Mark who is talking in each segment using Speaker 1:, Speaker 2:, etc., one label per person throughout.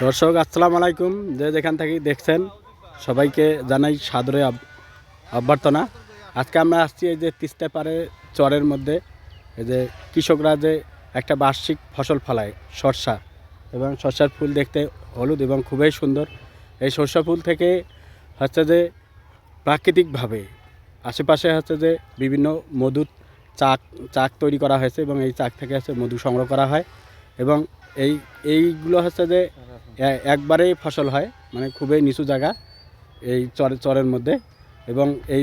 Speaker 1: দর্শক আসসালামু আলাইকুম, যে যেখান থেকে দেখছেন সবাইকে জানাই সাদরে অভ্যর্থনা। আজকে আমরা আসছি এই যে তিস্তা পাড়ে চরের মধ্যে, এই যে কৃষকরা যে একটা বার্ষিক ফসল ফলায় সরষা, এবং সরষার ফুল দেখতে হলুদ এবং খুবই সুন্দর। এই সরষা ফুল থেকে হচ্ছে যে প্রাকৃতিকভাবে আশেপাশে হচ্ছে যে বিভিন্ন মধু চাক তৈরি করা হয়েছে, এবং এই চাক থেকে হচ্ছে মধু সংগ্রহ করা হয়। এবং এইগুলো হচ্ছে যে একবারেই ফসল হয়, মানে খুবই নিচু জায়গা এই চরের মধ্যে। এবং এই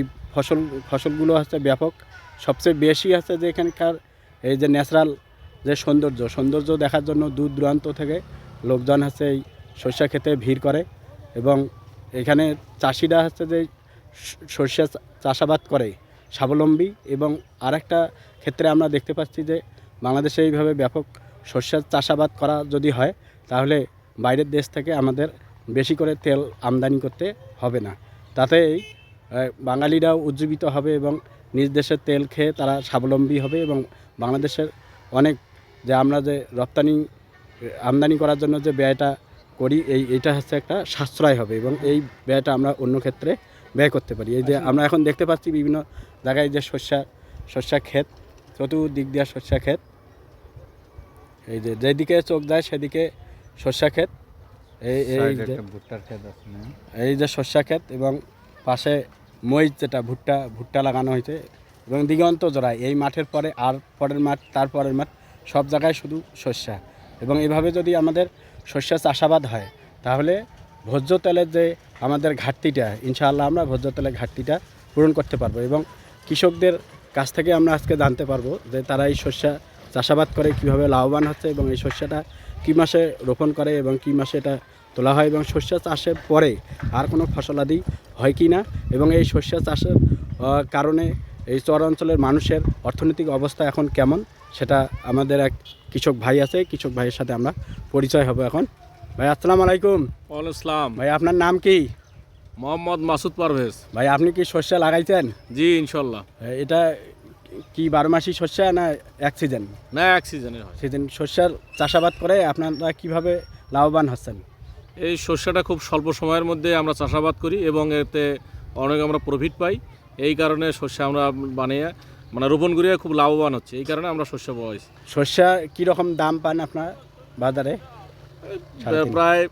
Speaker 1: ফসলগুলো হচ্ছে ব্যাপক, সবচেয়ে বেশি হচ্ছে যে এখানকার এই যে ন্যাচারাল যে সৌন্দর্য দেখার জন্য দূর দূরান্ত থেকে লোকজন হচ্ছে এই সরষা খেতে ভিড় করে। এবং এখানে চাষিরা হচ্ছে যে সরষা চাষাবাদ করে স্বাবলম্বী। এবং আরেকটা ক্ষেত্রে আমরা দেখতে পাচ্ছি যে বাংলাদেশে এইভাবে ব্যাপক সরষার চাষাবাদ করা যদি হয়, তাহলে বাইরের দেশ থেকে আমাদের বেশি করে তেল আমদানি করতে হবে না। তাতেই বাঙালিরাও উজ্জীবিত হবে এবং নিজ দেশের তেল খেয়ে তারা স্বাবলম্বী হবে। এবং বাংলাদেশের অনেক যে আমরা যে আমদানি করার জন্য যে ব্যয়টা করি, এইটা হচ্ছে একটা সাশ্রয় হবে, এবং এই ব্যয়টা আমরা অন্য ক্ষেত্রে ব্যয় করতে পারি। এই যে আমরা এখন দেখতে পাচ্ছি বিভিন্ন জায়গায় যে শস্যা ক্ষেত, চতুর্দিক দিয়ে শস্যা ক্ষেত, এই যে যেদিকে চোখ যায় সেদিকে শস্যা ক্ষেত। এই যে শস্যা ক্ষেত, এবং পাশে মরিচ যেটা ভুট্টা লাগানো হয়েছে, এবং দিগন্ত জোড়ায় এই মাঠের পরে আর পরের মাঠ, তারপরের মাঠ, সব জায়গায় শুধু শস্যা। এবং এইভাবে যদি আমাদের শস্য চাষাবাদ হয়, তাহলে ভোজ্য তেলের যে আমাদের ঘাটতিটা, ইনশাআল্লাহ আমরা ভোজ্য তেলের ঘাটতিটা পূরণ করতে পারবো। এবং কৃষকদের কাছ থেকে আমরা আজকে জানতে পারবো যে তারা এই শস্যা চাষাবাদ করে কীভাবে লাভবান হচ্ছে, এবং এই শস্যটা কী মাসে রোপণ করে এবং কী মাসে এটা তোলা হয়, এবং শস্য চাষের পরে আর কোনো ফসলাদি হয় কি না, এবং এই শস্য চাষের কারণে এই চর অঞ্চলের মানুষের অর্থনৈতিক অবস্থা এখন কেমন, সেটা আমাদের এক কৃষক ভাই আছে, কৃষক ভাইয়ের সাথে আমরা পরিচয় হব এখন। ভাই আসসালামু আলাইকুম।
Speaker 2: ওয়ালাইকুম আসসালাম।
Speaker 1: ভাই আপনার নাম কি?
Speaker 2: মোহাম্মদ মাসুদ পারভেজ।
Speaker 1: ভাই আপনি কি শস্য লাগাইছেন?
Speaker 2: জি ইনশাল্লাহ।
Speaker 1: এটা কি 12 মাসি শস্য না এক সিজন?
Speaker 2: না, এক সিজনের হয়।
Speaker 1: সিজন শস্যের চাষাবাদ করে আপনারা কিভাবে লাভবান হচ্ছেন?
Speaker 2: এই শস্যটা খুব স্বল্প সময়ের মধ্যে আমরা চাষাবাদ করি এবং এতে অনেক আমরা প্রফিট পাই। এই কারণে শস্য আমরা বানিয়ে রোপণ করিয়ে খুব লাভবান হচ্ছে, এই কারণে আমরা শস্য বয়স।
Speaker 1: শস্য কীরকম দাম পান আপনার বাজারে?
Speaker 2: প্রায়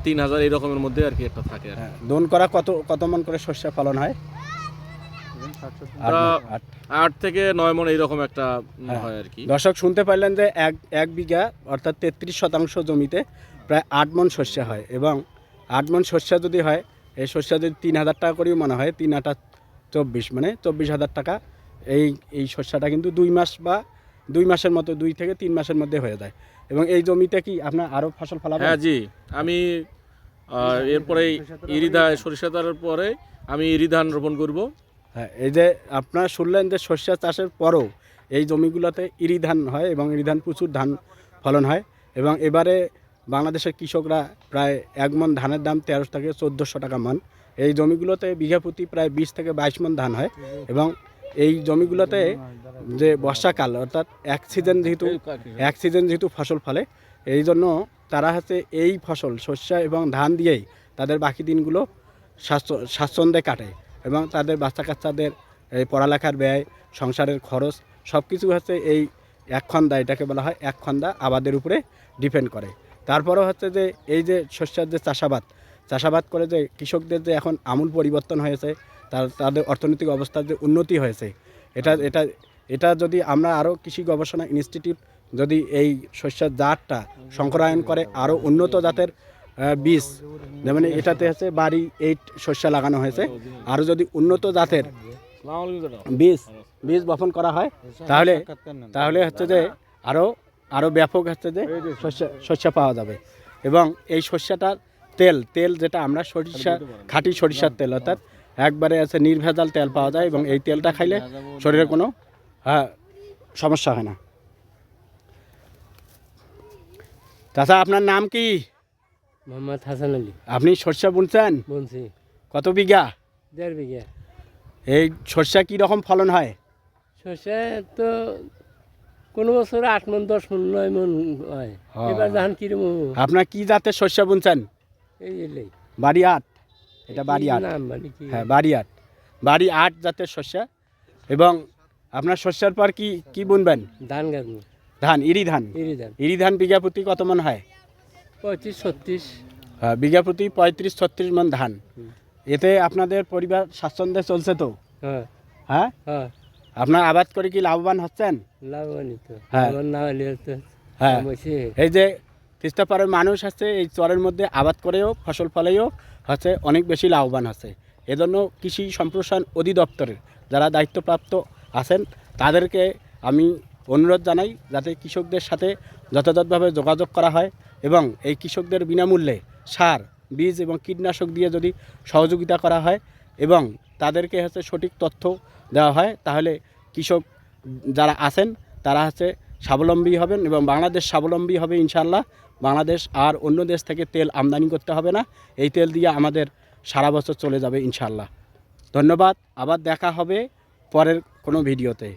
Speaker 2: 3,500 এই রকমের মধ্যে আর কি একটা থাকে।
Speaker 1: দোন করা কত মন করে শস্য ফলন হয়?
Speaker 2: 8 থেকে 9 মণ এইরকম একটা হয় আর কি।
Speaker 1: দর্শক শুনতে পারলেন যে এক বিঘা অর্থাৎ 33% জমিতে প্রায় 8 মণ শস্য হয়। এবং 8 মণ শস্য যদি হয়, এই শস্য যদি 3,000 টাকা করেও মনে হয়, 3 8 24, মানে 24,000 টাকা। এই শস্যটা কিন্তু 2 মাস বা 2 মাসের মতো, 2 থেকে 3 মাসের মধ্যে হয়ে যায়। এবং এই জমিতে কি আপনার আরও ফসল ফলাবেন?
Speaker 2: হ্যাঁ জি, আমি এরপরে সরিষা দেওয়ার পরে আমি ইরি ধান রোপণ করব।
Speaker 1: হ্যাঁ, এই যে আপনারা শুনলেন যে শস্য চাষের পরও এই জমিগুলোতে ইরি ধান হয়, এবং ইরি ধান প্রচুর ধান ফলন হয়। এবং এবারে বাংলাদেশের কৃষকরা প্রায় 1 মণ ধানের দাম 1300 থেকে 1400 টাকা মণ। এই জমিগুলোতে বিঘা প্রতি প্রায় 20 থেকে 22 মণ ধান হয়। এবং এই জমিগুলোতে যে বর্ষাকাল অর্থাৎ এক সিজন যেহেতু ফসল ফলে, এই জন্য তারা হচ্ছে এই ফসল শস্য এবং ধান দিয়েই তাদের বাকি দিনগুলো স্বাচ্ছন্দ্যে কাটে। এবং তাদের বাচ্চা কাচ্চাদের এই পড়ালেখার ব্যয়, সংসারের খরচ সব কিছু হচ্ছে এই এক খন্দা, এটাকে বলা হয় এক খন্দা আবাদের উপরে ডিপেন্ড করে। তারপরেও হচ্ছে যে এই যে শস্যের যে চাষাবাদ করে যে কৃষকদের যে এখন আমূল পরিবর্তন হয়েছে, তাদের অর্থনৈতিক অবস্থার যে উন্নতি হয়েছে, এটা যদি আমরা আরও কৃষি গবেষণা ইনস্টিটিউট যদি এই শস্যের জাতটা সংকরায়ন করে, আরও উন্নত জাতের বীজ, যেমন এটাতে হচ্ছে বাড়ি 8 শস্য লাগানো হয়েছে, আরও যদি উন্নত জাতের বীজ বপন করা হয়, তাহলে হচ্ছে যে আরও ব্যাপক হচ্ছে যে শস্য পাওয়া যাবে। এবং এই শস্যটার তেল যেটা আমরা খাঁটি সরিষার তেল, অর্থাৎ একবারে আছে নির্ভেজাল তেল পাওয়া যায়, এবং এই তেলটা খাইলে শরীরে কোনো সমস্যা হয় না। চাচা আপনার নাম কি?
Speaker 3: মোহাম্মদ হাসান আলী।
Speaker 1: আপনি সরষা বুনছেন?
Speaker 3: বুনছি।
Speaker 1: কত বিঘা?
Speaker 3: 1.5 বিঘা।
Speaker 1: এই সরষা কি রকম ফলন হয়?
Speaker 3: সর্ষে তো কোনো বছর 8 মন 10 মন 9 মন হয়
Speaker 1: হ্যাঁ।
Speaker 3: এবার ধান কিরম
Speaker 1: আপনার কি জাতের শস্য বুনছেন?
Speaker 3: এই এলেই
Speaker 1: বাড়ি আট, এটা বাড়ি আট।
Speaker 3: নাম মানে কি
Speaker 1: হ্যাঁ বাড়ি আট, বাড়ি আট জাতের শস্য। এবং আপনার শস্যের পর কি কি বুনবেন?
Speaker 3: ধান গাছ
Speaker 1: ধান, ইরি ধান।
Speaker 3: এরি ধান
Speaker 1: ইরি ধান বিঘা প্রতি কত মন হয়?
Speaker 3: 35-36
Speaker 1: বিঘা প্রতি 35-36 মন ধান। এতে আপনাদের পরিবার স্বাচ্ছন্দ্যে চলছে তো?
Speaker 3: হ্যাঁ
Speaker 1: হ্যাঁ,
Speaker 3: হ্যাঁ
Speaker 1: আপনার আবাদ করে কি লাভবান হচ্ছেন?
Speaker 3: লাভবানিত
Speaker 1: হ্যাঁ।
Speaker 3: আমার না হলে তো
Speaker 1: হ্যাঁ,
Speaker 3: বসে
Speaker 1: এই যে তিস্তাপাড়ের মানুষ আছে এই চরের মধ্যে আবাদ করেও ফসল ফলেও হচ্ছে অনেক বেশি লাভবান আছে। এজন্য কৃষি সম্প্রসারণ অধিদপ্তরের যারা দায়িত্বপ্রাপ্ত আছেন তাদেরকে আমি অনুরোধ জানাই যাতে কৃষকদের সাথে যথাযথভাবে যোগাযোগ করা হয় এবং এই কৃষকদের বিনামূল্যে সার, বীজ এবং কীটনাশক দিয়ে যদি সহযোগিতা করা হয় এবং তাদেরকে হচ্ছে সঠিক তথ্য দেওয়া হয়, তাহলে কৃষক যারা আছেন তারা হচ্ছে স্বাবলম্বী হবেন এবং বাংলাদেশ স্বাবলম্বী হবে ইনশাআল্লাহ। বাংলাদেশ আর অন্য দেশ থেকে তেল আমদানি করতে হবে না, এই তেল দিয়ে আমাদের সারা বছর চলে যাবে ইনশাআল্লাহ। ধন্যবাদ, আবার দেখা হবে পরের কোনো ভিডিওতে।